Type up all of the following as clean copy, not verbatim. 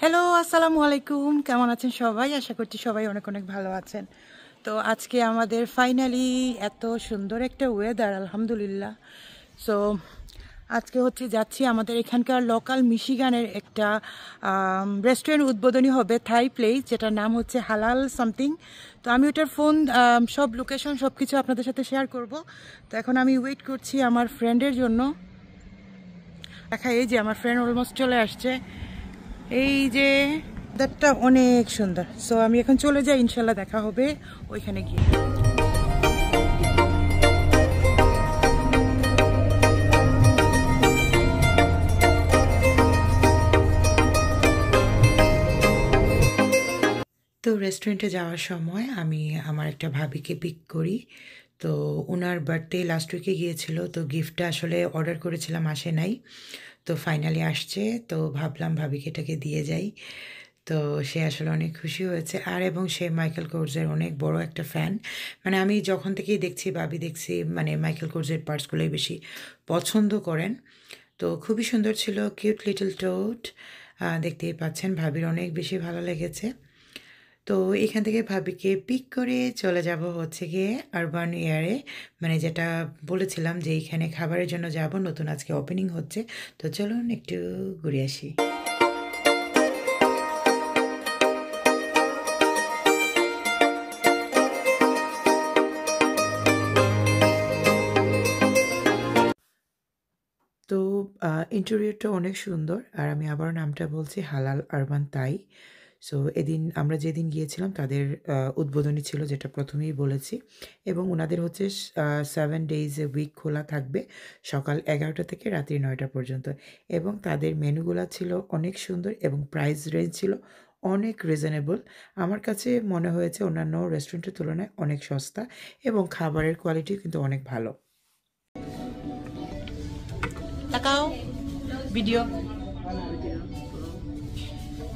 Hello, আসসালামু আলাইকুম। কেমন আছেন সবাই? আশা করছি সবাই অনেক অনেক ভালো আছেন। তো আজকে আমাদের ফাইনালি এত সুন্দর একটা ওয়েদার, আলহামদুলিল্লাহ। সো আজকে যাচ্ছি আমাদের এখানকার লোকাল মিশিগানের একটা রেস্টুরেন্ট উদ্বোধনী হবে, থাই প্লেস, যেটার নাম হচ্ছে হালাল সামথিং। তো আমি ওটার ফোন সব লোকেশন সব কিছু আপনাদের সাথে শেয়ার করব। তো এখন আমি ওয়েট করছি আমার ফ্রেন্ডের জন্য। এই যে আমার ফ্রেন্ড অলমোস্ট চলে আসছে। এই যে ওয়েদারটা অনেক সুন্দর। সো আমি এখন চলে যাই, ইনশাল্লাহ দেখা হবে ওইখানে গিয়ে। তো রেস্টুরেন্টে যাওয়ার সময় আমি আমার একটা ভাবিকে পিক করি। তো ওনার বার্থডে লাস্ট উইকে গিয়েছিল, তো গিফটটা আসলে অর্ডার করেছিলাম, আসে নাই। তো ফাইনালি আসছে, তো ভাবলাম ভাবিকে এটাকে দিয়ে যাই। তো সে আসলে অনেক খুশি হয়েছে। আর এবং সে মাইকেল কোর্সের অনেক বড় একটা ফ্যান। মানে আমি যখন থেকেই দেখছি, ভাবি দেখছি, মানে মাইকেল কোর্সের পার্টসগুলোই বেশি পছন্দ করেন। তো খুবই সুন্দর ছিল, কিউট লিটল টোট। দেখতেই পাচ্ছেন ভাবির অনেক বেশি ভালো লেগেছে। তো এখান থেকে ভাবিকে পিক করে চলে যাব গিয়ে আরবান এয়ারে, মানে যেটা বলেছিলাম যে এইখানে খাবারের জন্য যাব, নতুন আজকে ওপেনিং হচ্ছে। তো চলুন একটু ঘুরে আসি। তো ইন্টেরিয়রটা অনেক সুন্দর। আর আমি আবার নামটা বলছি, হালাল আরবান তাই। সো এদিন আমরা যেদিন গিয়েছিলাম তাদের উদ্বোধনী ছিল, যেটা প্রথমেই বলেছি। এবং ওনাদের 7 ডেজ এ উইক খোলা থাকবে, সকাল 11টা থেকে রাত্রি 9টা পর্যন্ত। এবং তাদের মেনুগুলা ছিল অনেক সুন্দর এবং প্রাইস রেঞ্জ ছিল অনেক রিজনেবল। আমার কাছে মনে হয়েছে অন্যান্য রেস্টুরেন্টের তুলনায় অনেক সস্তা এবং খাবারের কোয়ালিটি কিন্তু অনেক ভালো। তাকাও ভিডিও,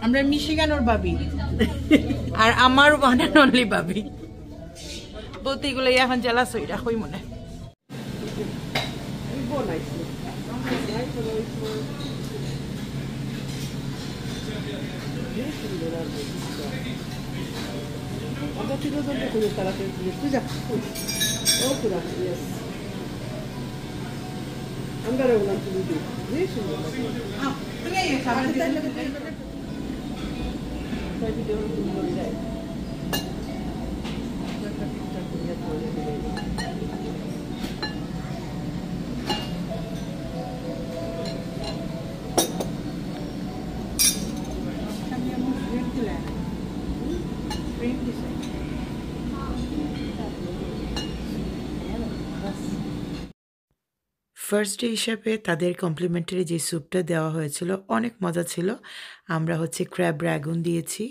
আমরা মিশিগানোর ভাবি আর আমার ওয়ান অ্যান্ড অনলি ভাবি বলতে এগুলো এখন জেলা সইরা হই মনে। Andare un altro video. Riesci? Fai video non lei. First day হিসাবে তাদের কমপ্লিমেন্টারি যে স্যুপটা দেওয়া হয়েছিল অনেক মজা ছিল। আমরা ক্র্যাব র্যাগুন দিয়েছি।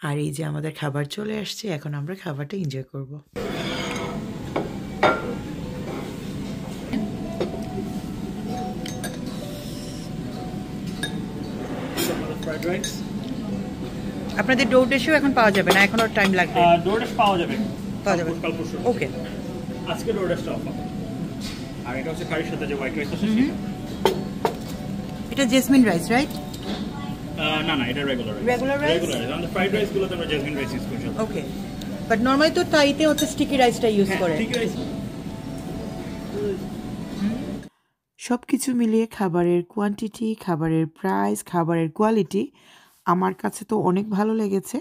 আর এই যে আমাদের খাবার চলে আসছে, এখন আমরা খাবারটা এনজয় করব। আপনাদের ডোরডেশও এখন পাওয়া যাবে না, এখনো টাইম লাগবে? ডোরডেশ পাওয়া যাবে। ওকে, আজকে ডোরডেশটা অফার। আর এটা হচ্ছে কারির সাথে যে হোয়াইট রাইস আছে এটা জেসমিন রাইস, রাইট? না না, এটা রেগুলার রাইস। রেগুলার রাইস, আমাদের ফ্রাইড রাইস গুলোতে আমরা জেসমিন রাইস ইউজ করি। ওকে, বাট নরমালি তো তাইতে স্টিকি রাইসটা ইউজ করে। Sticky rice. সব কিছু মিলিয়ে খাবারের কোয়ান্টিটি, খাবারের প্রাইস, খাবারের কোয়ালিটি আমার কাছে তো অনেক ভালো লেগেছে।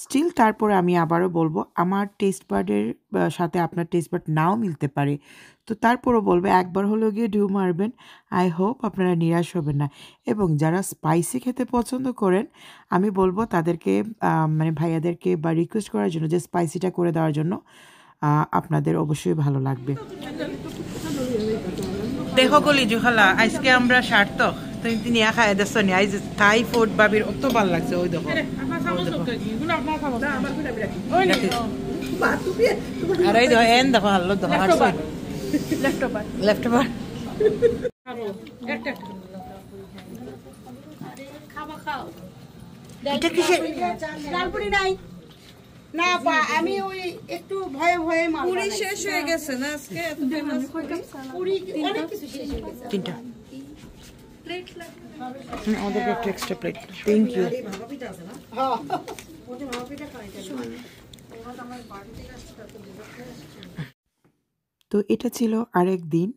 স্টিল তারপরে আমি আবারও বলবো, আমার টেস্ট বার্ডের সাথে আপনার টেস্ট বার্ড নাও মিলতে পারে। তো তারপরও বলবো, একবার হলেও গিয়ে ঢু মারবেন। আই হোপ আপনারা নিরাশ হবেন না। এবং যারা স্পাইসি খেতে পছন্দ করেন, আমি বলবো তাদেরকে মানে ভাইয়াদেরকে বা রিকোয়েস্ট করার জন্য যে স্পাইসিটা করে দেওয়ার জন্য, আপনাদের অবশ্যই ভালো লাগবে। দেখো গলি জুহালা, আজকে আমরা সার্থক তুমি নিয়ে খাই দেখছো নি, আইজ থাই ফুড ভাবির অত ভালো লাগছে। ওই দেখো, আর এই দেখো এন দেখো হাল্লো দেখো লেফট ওভার। এটা কিসের? না পা আমি ওই একটু ভয়ে ভয়ে পুরি শেষ হয়ে গেছে না আজকে, এত ফেমাস পুরি পুরি অনেক কিছু শেষ হয়ে গেছে। 3টা প্লেট লাগবে। আমাদেরকে একটা এক্সট্রা প্লেট, থ্যাংক ইউ। তো এটা ছিল আরেক দিন।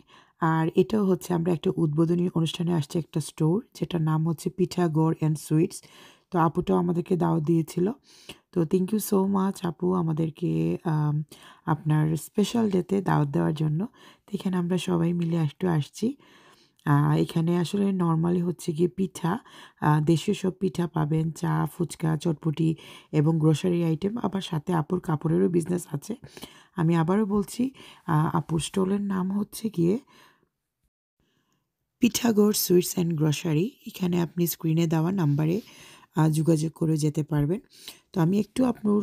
আর এটাও হচ্ছে আমরা একটা উদ্বোধনী অনুষ্ঠানে আসছি, একটা স্টোর যেটার নাম হচ্ছে পিঠা গড় অ্যান্ড সুইটস। তো আপুটাও আমাদেরকে দাওয়াত দিয়েছিল। তো থ্যাংক ইউ সো মাচ আপু আমাদেরকে আপনার স্পেশাল ডেতে দাওয়াত দেওয়ার জন্য। তো এখানে আমরা সবাই মিলে একটু আসছি। এখানে আসলে নর্মালি হচ্ছে গিয়ে পিঠা, দেশীয় সব পিঠা পাবেন, চা, ফুচকা, চটপটি এবং গ্রোসারি আইটেম। আবার সাথে আপুর কাপড়েরও বিজনেস আছে। আমি আবারও বলছি, আপুর স্টলের নাম হচ্ছে গিয়ে পিঠাগড় সুইটস অ্যান্ড গ্রোসারি। এখানে আপনি স্ক্রিনে দেওয়া নাম্বারে যোগাযোগ করে যেতে পারবেন। তো আমি একটু আপনার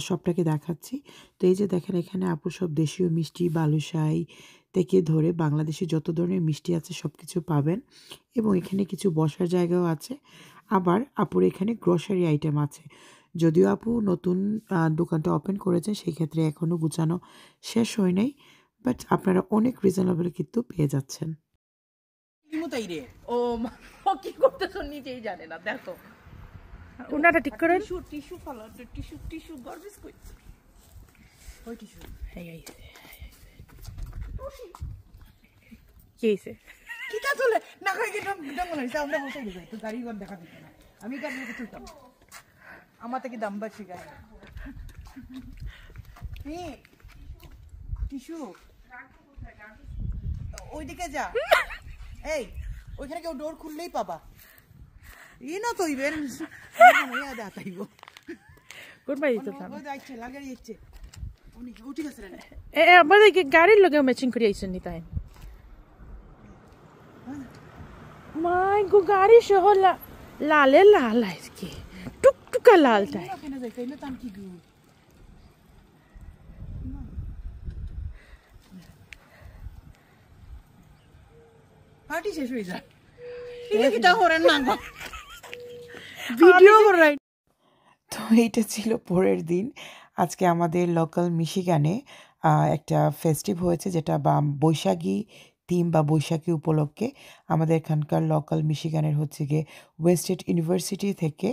শপটাকে দেখাচ্ছি। তো এই যে দেখেন, এখানে আপুর সব দেশীয় মিষ্টি, বালুশাই থেকে ধরে বাংলাদেশে যত ধরনের মিষ্টি আছে সব কিছু পাবেন। এবং এখানে কিছু বসার জায়গাও আছে। আবার আপুর এখানে গ্রোসারি আইটেম আছে। যদিও আপু নতুন দোকানটা ওপেন করেছেন, সেই ক্ষেত্রে এখনও গুছানো শেষ হয় নাই, বাট আপনারা অনেক রিজনেবল কিন্তু পেয়ে যাচ্ছেন। ও কি করতেছো নিজেই জানে না, দেখো ওনাটা ঠিক করেন। টিস্যু ফলো, টিস্যু গর্বিস কই, ওই টিস্যু কি হয়েছে? কিটা চলে না খাই কি ডঙ্গল হইছে, আমরা বসে যাই তো গাড়ি ঘর দেখা দিতে না, আমি গাড়ি চলতাম, আমার থেকে দাম বাড়ছি গাড়ি। টিস্যু ওইদিকে যা, এই ওইখানে কেউ ডোর খুললেই পাবা। ই না তো ইবেন দেখাইব কোনবাই দিতে যাচ্ছে লাগাই যাচ্ছে উনি উঠে গেছে রে। আমাদের গাড়ির লগে ম্যাচিং করে আইছেন নি তাই? মাই গো, গাড়ি সহ লালে লাল আজকে, টুকটুকা লালটাই। কেন যাই কইলে তাম কি গো পার্টি শেষ হয়ে যায়। এটা করেন না ভিডিও করাই। তো এইটা ছিল পরের দিন। আজকে আমাদের লোকাল মিশিগানে একটা ফেস্টিভ হয়েছে, যেটা বা বৈশাখী থিম বা বৈশাখী উপলক্ষে আমাদের এখানকার লোকাল মিশিগানের হচ্ছে গিয়ে ওয়েস্টেড ইউনিভার্সিটি থেকে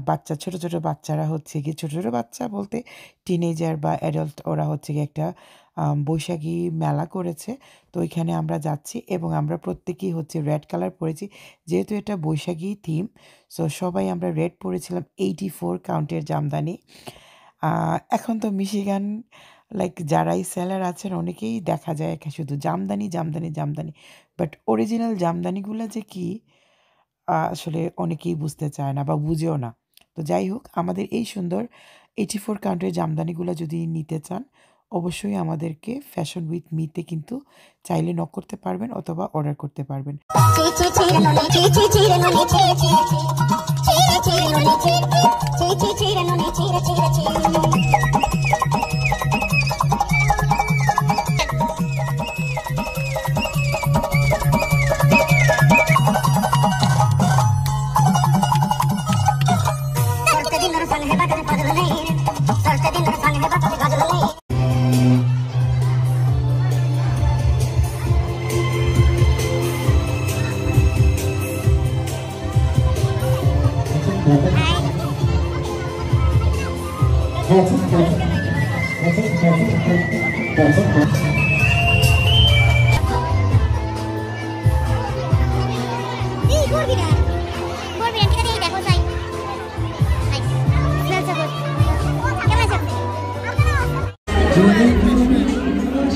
বাচ্চা, ছোট ছোট বাচ্চারা হচ্ছে গিয়ে, ছোট ছোট বাচ্চা বলতে টিনেজার বা অ্যাডাল্ট, ওরা হচ্ছে গিয়ে একটা বৈশাখী মেলা করেছে। তো ওইখানে আমরা যাচ্ছি এবং আমরা প্রত্যেকেই হচ্ছে রেড কালার পরেছি, যেহেতু এটা বৈশাখী থিম। সো সবাই আমরা রেড পরেছিলাম। 84 কাউন্টের জামদানি। এখন তো মিশিগান লাইক যারাই সেলার আছেন অনেকেই দেখা যায় শুধু জামদানি জামদানি জামদানি, বাট অরিজিনাল জামদানিগুলো যে কি আসলে অনেকেই বুঝতে চায় না বা বুঝেও না। তো যাই হোক, আমাদের এই সুন্দর 84 কাউন্টের জামদানিগুলো যদি নিতে চান, অবশ্যই আমাদেরকে ফ্যাশন উইথ মিতে কিন্তু চাইলে নক করতে পারবেন অথবা অর্ডার করতে পারবেন।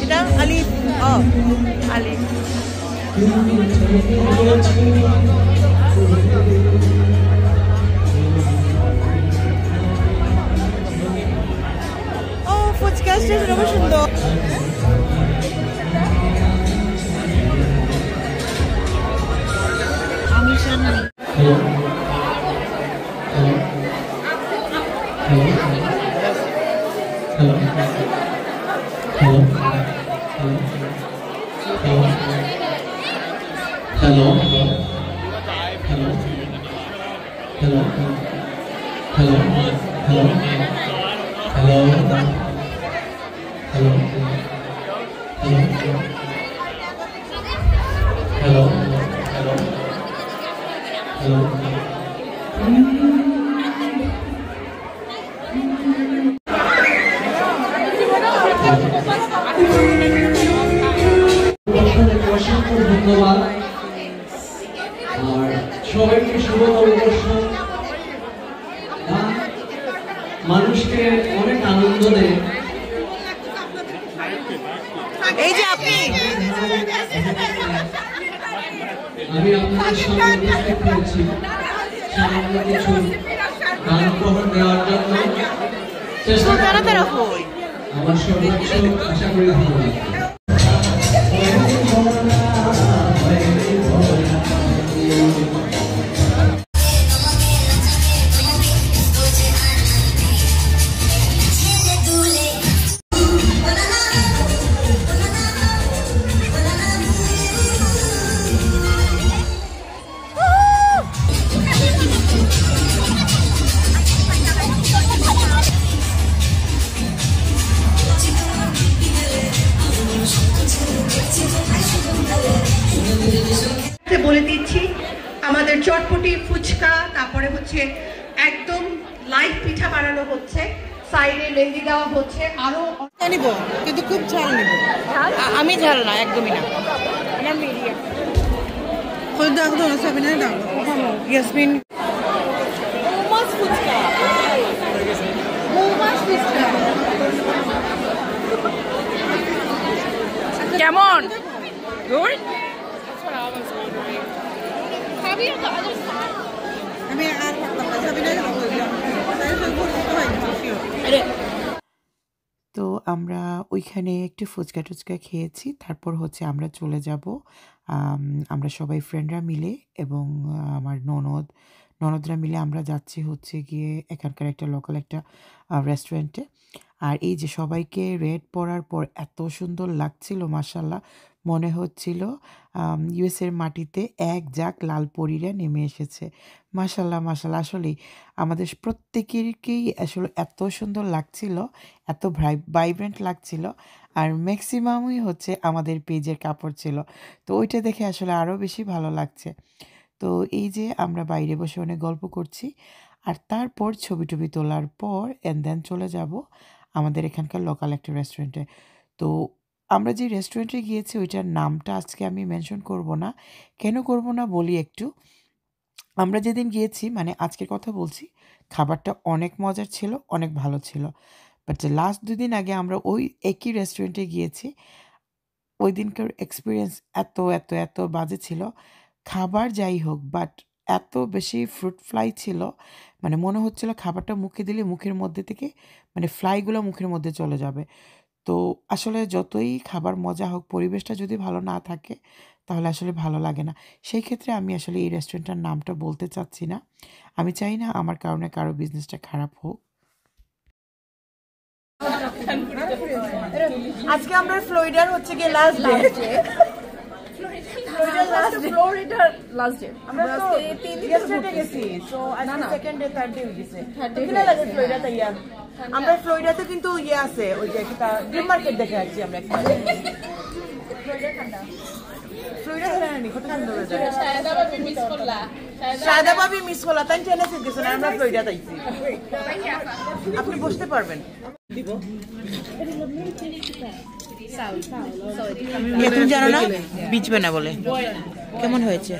এটা আলিফ, ও আলিফ ও ফুচকা স্টেশন খুব সুন্দর। আমি সামনে মানুষকে অনেক আনন্দ দেয়। এই যে আপনি আমি আপনাদের সামনে উপস্থিত হয়েছি সামান্য কিছু গান উপহার দেওয়ার জন্য চেষ্টা করব। আমার সর্বোচ্চ আশা করি ভালো লাগবে। বলে দিচ্ছি আমাদের চটপটি ফুচকা, তারপরে হচ্ছে একদম লাইভ পিঠা বানানো হচ্ছে, সাইডে লেন্দি দেওয়া হচ্ছে, আরো নিব কিন্তু খুব ঝাল নিব। আমি ঝাল না, একদমই না। ইয়াসমিন কেমন? তো আমরা ওইখানে একটু ফুচকা টুচকা খেয়েছি, তারপর হচ্ছে আমরা চলে যাব আমরা সবাই ফ্রেন্ডরা মিলে এবং আমার ননদরা মিলে আমরা যাচ্ছি হচ্ছে গিয়ে এখানকার একটা লোকাল একটা রেস্টুরেন্টে। আর এই যে সবাইকে রেড পরার পর এত সুন্দর লাগছিল, মাশাল্লাহ, মনে হচ্ছিল ইউএসের মাটিতে এক ঝাঁক লাল পরীরা নেমে এসেছে। মাশাল্লাহ মাশাল্লাহ, আসলেই আমাদের প্রত্যেকেরকেই আসলে এত সুন্দর লাগছিল, এত ভাইব্রেন্ট লাগছিল। আর ম্যাক্সিমামই হচ্ছে আমাদের পেজের কাপড় ছিল, তো ওইটা দেখে আসলে আরও বেশি ভালো লাগছে। তো এই যে আমরা বাইরে বসে অনেক গল্প করছি, আর তারপর ছবি টবি তোলার পর অ্যান্ড দেন চলে যাব আমাদের এখানকার লোকাল একটা রেস্টুরেন্টে। তো আমরা যে রেস্টুরেন্টে গিয়েছি ওইটার নামটা আজকে আমি মেনশন করব না। কেন করব না বলি একটু। আমরা যেদিন গিয়েছি, মানে আজকের কথা বলছি, খাবারটা অনেক মজার ছিল, অনেক ভালো ছিল। বাট লাস্ট 2 দিন আগে আমরা ওই একই রেস্টুরেন্টে গিয়েছি, ওই দিনকার এক্সপিরিয়েন্স এত এত এত বাজে ছিল। খাবার যাই হোক, বাট এত বেশি ফ্রুট ফ্লাই ছিল, মানে মনে হচ্ছিল খাবারটা মুখে দিলে মুখের মধ্যে থেকে মানে ফ্লাইগুলো মুখের মধ্যে চলে যাবে। তো আসলে যতই খাবার মজা হোক, পরিবেশটা যদি ভালো না থাকে তাহলে আসলে ভালো লাগে না। সেই ক্ষেত্রে আমি আসলে এই রেস্টুরেন্টটার নামটা বলতে চাচ্ছি না। আমি চাই না আমার কারণে কারো বিজনেসটা খারাপ হোক। আজকে আমরা ফ্লোরিডার হচ্ছে গিয়ে লাস্ট ডে। ফ্লোরিডার লাস্ট ডে। আমরা তো 3 দিন গেছি, সো আজকে সেকেন্ড ডে থার্ড ডে হয়ে গেছে। কিনা লাগে ফ্লোরিডাতে ইয়া। আমরা ফ্লোরিডাতে কিন্তু ইয়ে আছে, ওই যে একটা ড্রিম মার্কেট দেখে আসছি আমরা একটা। ফ্লোরিডা ঠান্ডা। ফ্লোরিডা ঠান্ডা কত সুন্দর হয়েছে। শায়দা ভাবি মিস করলা, তাই টেনেসি গেছেন, আমরা ফ্লোরিডাতে আইছি। আপনি বসতে পারবেন। তুমি জানো না বিচবে না বলে। কেমন হয়েছে?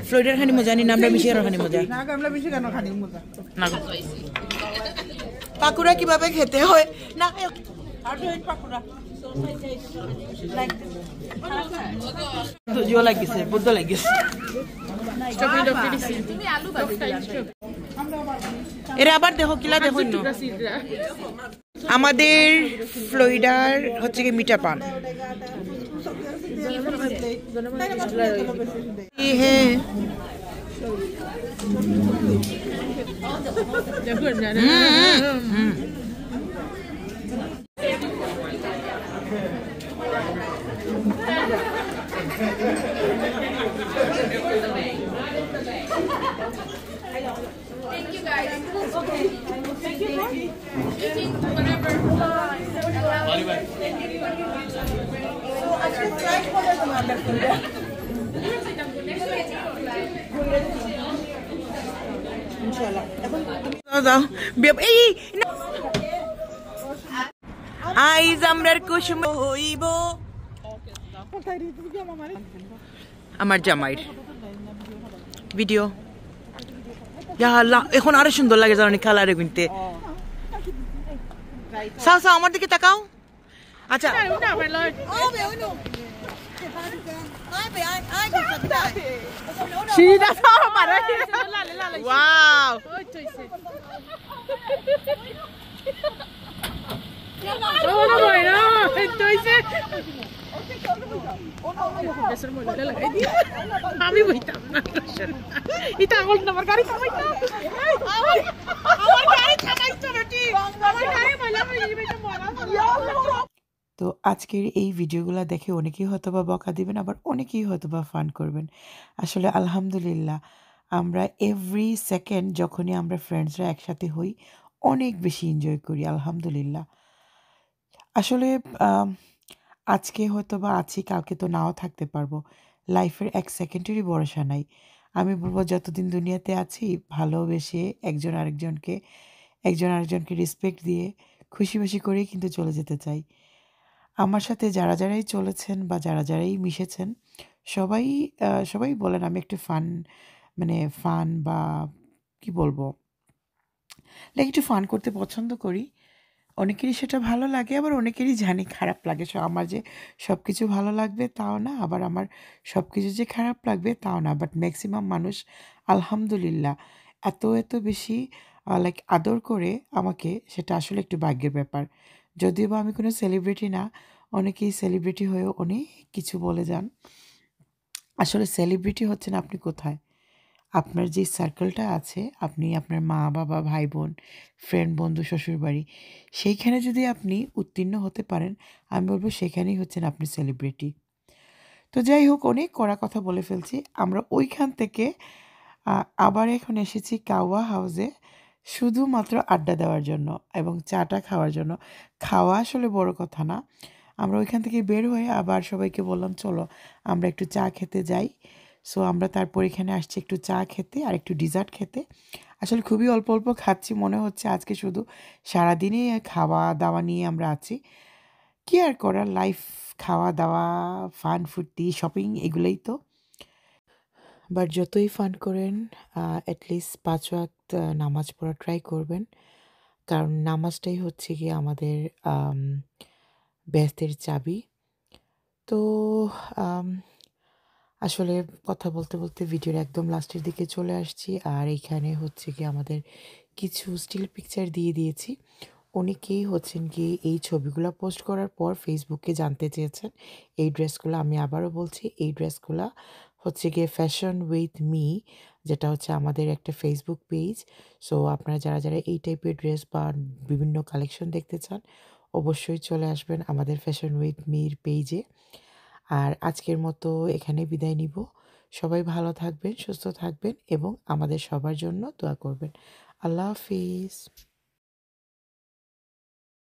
ফ্লোরিডার খানি মজা নি, আমরা মিশিগানের খানি মজা না। আমরা মিশিগানের খানি মজা না। পাকুড়া কিভাবে খেতে হয় না, পাকুড়া দুজিও লাগিছে, বুদ্ধ লাগিছে। এরা আবার দেখো কিলা দেখো। আমাদের ফ্লোরিডার হচ্ছে কি মিঠা পান। হ্যাঁ Thank you guys. Okay. Thank you. Eating whatever. আইজ আমরার কুসুম হইব আমার জামাইর ভিডিও এখন আরো সুন্দর লাগে জানি কালারে কিনতে সাও সাও আমার দিকে তাকাও আচ্ছা সিঁড়িটা সাও পারে ওয়াও আমি বইতাম না এটা আমার গাড়ি থামাইতো আমার গাড়ি থামাইতো বেটি আমার গাড়ি মাইলা তো আজকের এই ভিডিওগুলো দেখে অনেকেই হয়তো বা বকা দিবেন, আবার অনেকেই হয়তো বা ফান করবেন। আসলে আলহামদুলিল্লাহ আমরা এভরি সেকেন্ড যখনই আমরা ফ্রেন্ডসরা একসাথে হই অনেক বেশি এনজয় করি আলহামদুলিল্লাহ। আসলে আজকে হয়তো বা আছি, কালকে তো নাও থাকতে পারবো। লাইফের এক সেকেন্ডেরই ভরসা নাই। আমি বলবো যতদিন দুনিয়াতে আছি ভালোবেসে একজন আরেকজনকে রেসপেক্ট দিয়ে খুশি খুশি করেই কিন্তু চলে যেতে চাই। আমার সাথে যারাই চলেছেন বা যারাই মিশেছেন সবাই বলেন আমি একটু ফান বা কি বলবো, লাইক একটু ফান করতে পছন্দ করি। অনেকেরই সেটা ভালো লাগে, আবার অনেকেরই জানি খারাপ লাগে। আমার যে সব কিছু ভালো লাগবে তাও না, আবার আমার সব কিছু যে খারাপ লাগবে তাও না। বাট ম্যাক্সিমাম মানুষ আলহামদুলিল্লাহ এত বেশি লাইক আদর করে আমাকে, সেটা আসলে একটু ভাগ্যের ব্যাপার। যদিও বা আমি কোনো সেলিব্রিটি না, অনেকেই সেলিব্রিটি হয়েও অনেক কিছু বলে যান। আসলে সেলিব্রিটি হচ্ছেন আপনি কোথায়, আপনার যে সার্কেলটা আছে, আপনি আপনার মা বাবা ভাই বোন ফ্রেন্ড বন্ধু শ্বশুরবাড়ি, সেইখানে যদি আপনি উত্তীর্ণ হতে পারেন আমি বলবো সেখানেই হচ্ছেন আপনি সেলিব্রিটি। তো যাই হোক, অনেক কড়া কথা বলে ফেলছি। আমরা ওইখান থেকে আবার এখন এসেছি কাওয়া হাউসে শুধুমাত্র আড্ডা দেওয়ার জন্য এবং চাটা খাওয়ার জন্য। খাওয়া আসলে বড় কথা না, আমরা ওইখান থেকে বের হয়ে আবার সবাইকে বললাম চলো আমরা একটু চা খেতে যাই। সো আমরা তারপর এখানে আসছি একটু চা খেতে আর একটু ডিজার্ট খেতে। আসলে খুবই অল্প অল্প খাচ্ছি, মনে হচ্ছে আজকে শুধু সারাদিনই খাওয়া দাওয়া নিয়ে আমরা আছি। কি আর করার, লাইফ খাওয়া দাওয়া ফান ফুর্তি শপিং এগুলোই তো। বাট যতই ফান করেন অ্যাটলিস্ট 5 ওয়াক্ত নামাজ পড়া ট্রাই করবেন, কারণ নামাজটাই হচ্ছে গিয়ে আমাদের ব্যস্তের চাবি। তো আসলে কথা বলতে বলতে ভিডিওর একদম লাস্টের দিকে চলে আসছি। আর এইখানে হচ্ছে কি আমাদের কিছু স্টিল পিকচার দিয়ে দিয়েছি। অনেকেই হচ্ছেন কি এই ছবিগুলো পোস্ট করার পর ফেসবুকে জানতে চেয়েছেন এই ড্রেসগুলো। আমি আবারও বলছি এই ড্রেসগুলো হচ্ছে গিয়ে ফ্যাশন উইথ মি, যেটা হচ্ছে আমাদের একটা ফেসবুক পেজ। সো আপনারা যারা এই টাইপের ড্রেস বা বিভিন্ন কালেকশন দেখতে চান অবশ্যই চলে আসবেন আমাদের ফ্যাশন উইথ মির পেজে। আর আজকের মতো এখানে বিদায় নিব। সবাই ভালো থাকবেন, সুস্থ থাকবেন এবং আমাদের সবার জন্য দোয়া করবেন। আল্লাহ হাফিজ।